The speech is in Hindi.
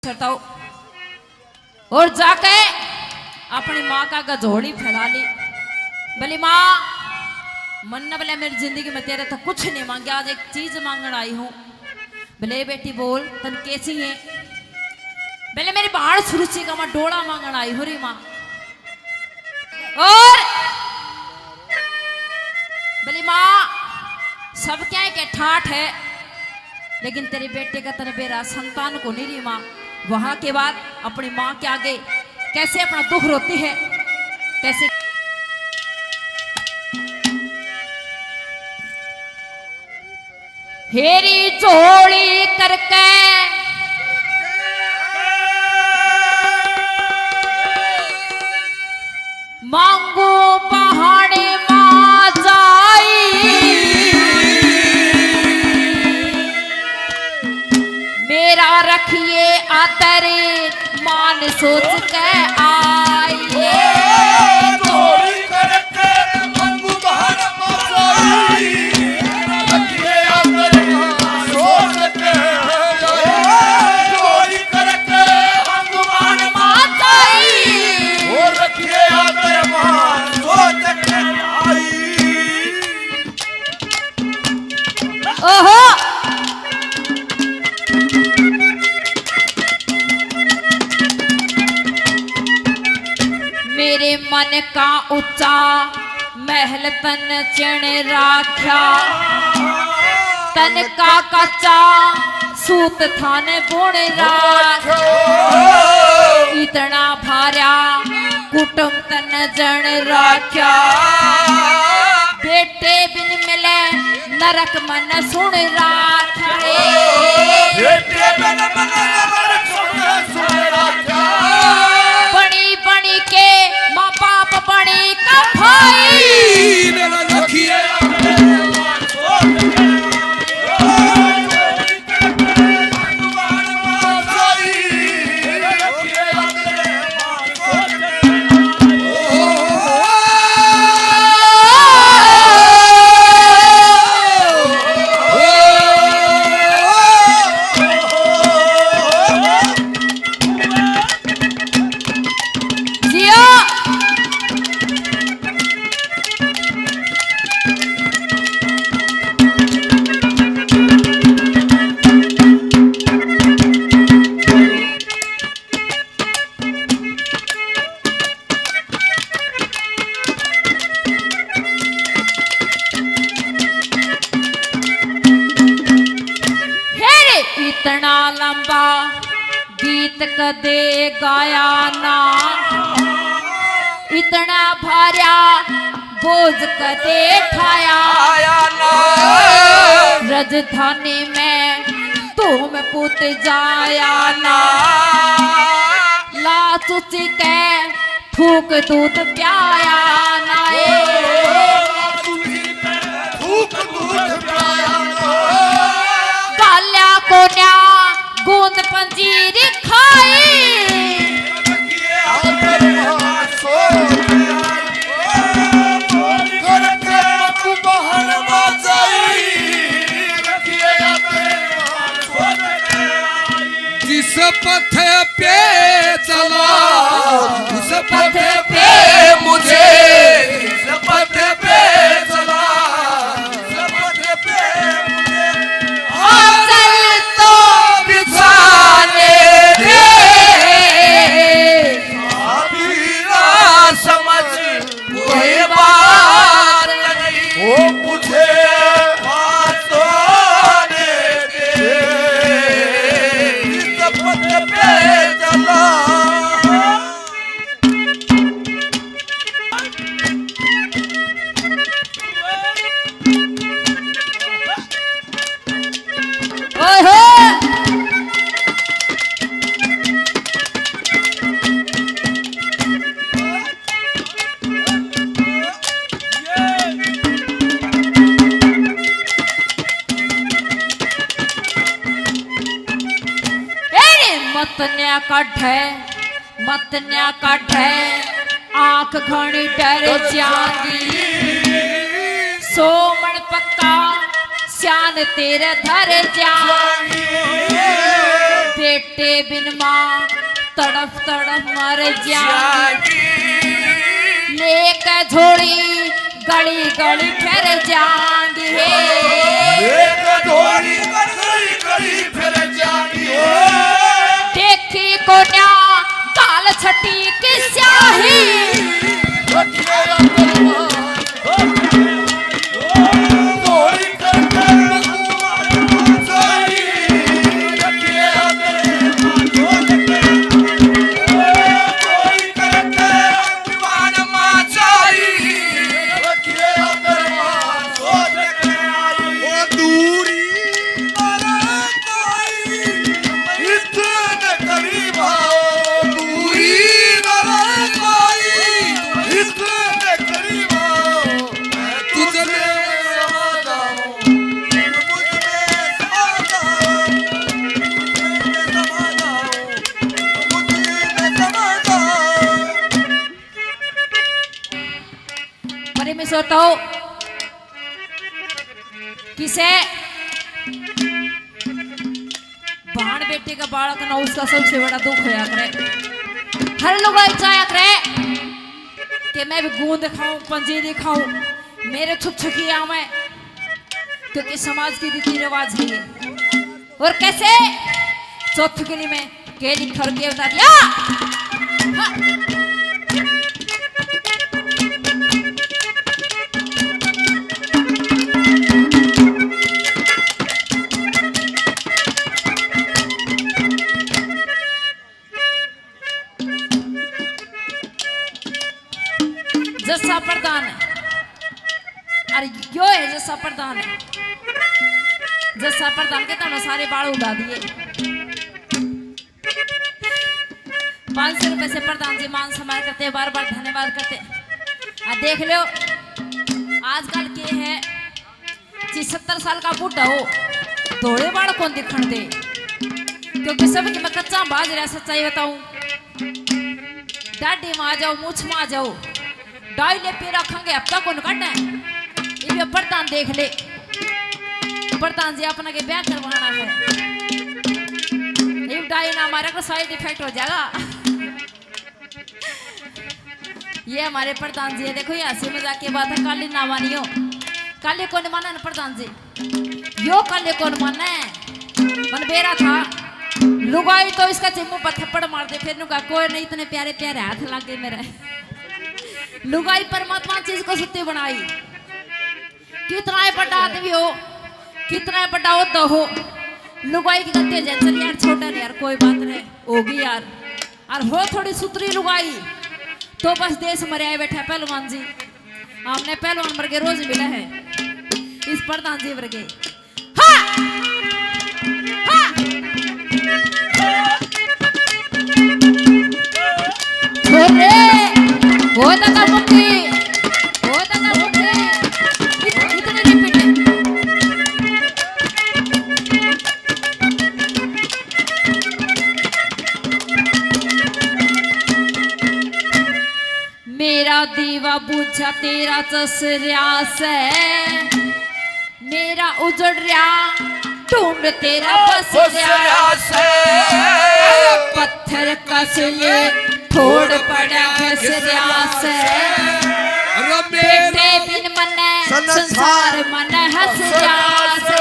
करता हूँ और जाके अपनी माँ का गजोड़ी फैला ली। बोली माँ मन न बोले मेरी जिंदगी में तेरे तो कुछ नहीं मांगा, आज एक चीज मांगने आई हूँ। बोले बेटी बोल तन कैसी है? बोले मेरी बाढ़ सुरुचि का मैं डोला मांगने आई हूँ री माँ। और बोली माँ सब क्या है के ठाठ है, लेकिन तेरे बेटे का तने बेरा संतान को नहीं री माँ। वहां के बाद अपनी माँ के आगे कैसे अपना दुख रोती है, कैसे हेरी चोली करके मांगू पहाड़े माँ जाई, मेरा रखिए आदर मान सोच के आइए। ओहो मेरे मन का ऊंचा महल तन चढ़ राख्या, तन का कच्चा सूत थाने बुण राख्या, इतना भार्या कुटुंब तन जन राख्या, बेटे बिन मिले नरक मन सुन राख्या, बेटे बिन मिले नरक सुन राख्या, बड़ी बड़ी के माँ बाप बड़ी का भाई रखिए इतना लंबा गीत कदे गाया ना, इतना भार्या बोझ कदे ठाया ना, राजधानी में तुम पुत जाया ना, ला चुची के फूक दूध प्याया ना, कोन्या गूंद पंजीर खाई, जिस पथ पे चला उस पथ पे मुझे, जिस पथ पे चला उस पथ पे मतन्या काढ़े आंख घणी डर जाती, सोमन पक्का श्यान तेरे धर जाती, बेटे बिन माँ तड़फ तड़फ मर जाएगी, लेकर झोली गली गली फिर जाएंगी, लेकर झोली गली गली फिर जाएंगी। देखी कोन्या काल छठी की स्याही, में सोता हो किसे भाण बेटे का बालक ना उसका सबसे बड़ा दुख होया करे। हर लोग चाहे करे कि मैं भी गूंद खाऊं पंजे दिखाऊं मेरे छुप छुकिया में, क्योंकि समाज की रीति रिवाज है ये। और कैसे चौथ के लिए मैं केली खर के बता दिया। हाँ। जस्सा प्रधान है, अरे यो है जस्सा प्रधान है। जस्सा प्रधान के तो सारे बाल उड़ा दिए। 500 रुपए से प्रधान जी मान सम्मान करते, बार बार धन्यवाद करते। देख लो आजकल के है 70 साल का बूढ़ा हो थोड़े बाल कौन दिखण दे, क्योंकि सब की मैं कच्चा बाज रहा सच्चाई बताऊं। डाडी में आ जाओ मूछ में आ जाओ डाई ले पे रखेंगे अब तक कौन काटना है। ये प्रधान देख ले, प्रधान जी अपना के ब्याह करवाना है, ये डाई ना हमारा को साइड इफेक्ट हो जाएगा। ये हमारे प्रधान जी है, देखो ये हंसी मजाक की बात है। काली ना मानियो, काली कौन माना ना प्रधान जी, यो काली कौन माना है। मन बेरा था लुगाई तो इसका चिम्मू पर थप्पड़ मार दे, फिर नुका कोई नहीं इतने प्यारे प्यारे हाथ लागे मेरे। लुगाई परमात्मा चीज को सत्य बनाई, कितना बड़ा आदमी हो कितना बड़ा होता हो, लुगाई की गलती है चल यार छोटा नहीं यार कोई बात नहीं होगी यार, और हो थोड़ी सुतरी लुगाई तो बस देश मरे आए बैठा पहलवान जी। हमने पहलवान वर्गे रोज मिला है इस प्रधान जी वर्गे। हाँ! हाँ! वो दादा मुक्ति, वो दादा मुक्ति, इतने रिपीट है। मेरा दीवा बुझा तेरा चसरिया से, मेरा उजड़ रहा ढूंढ तेरा बस रहा से, पत्थर कस ले थोड़ पड़ा घस रहा से, बेटे बिन मन संसार मन हंस रहा से।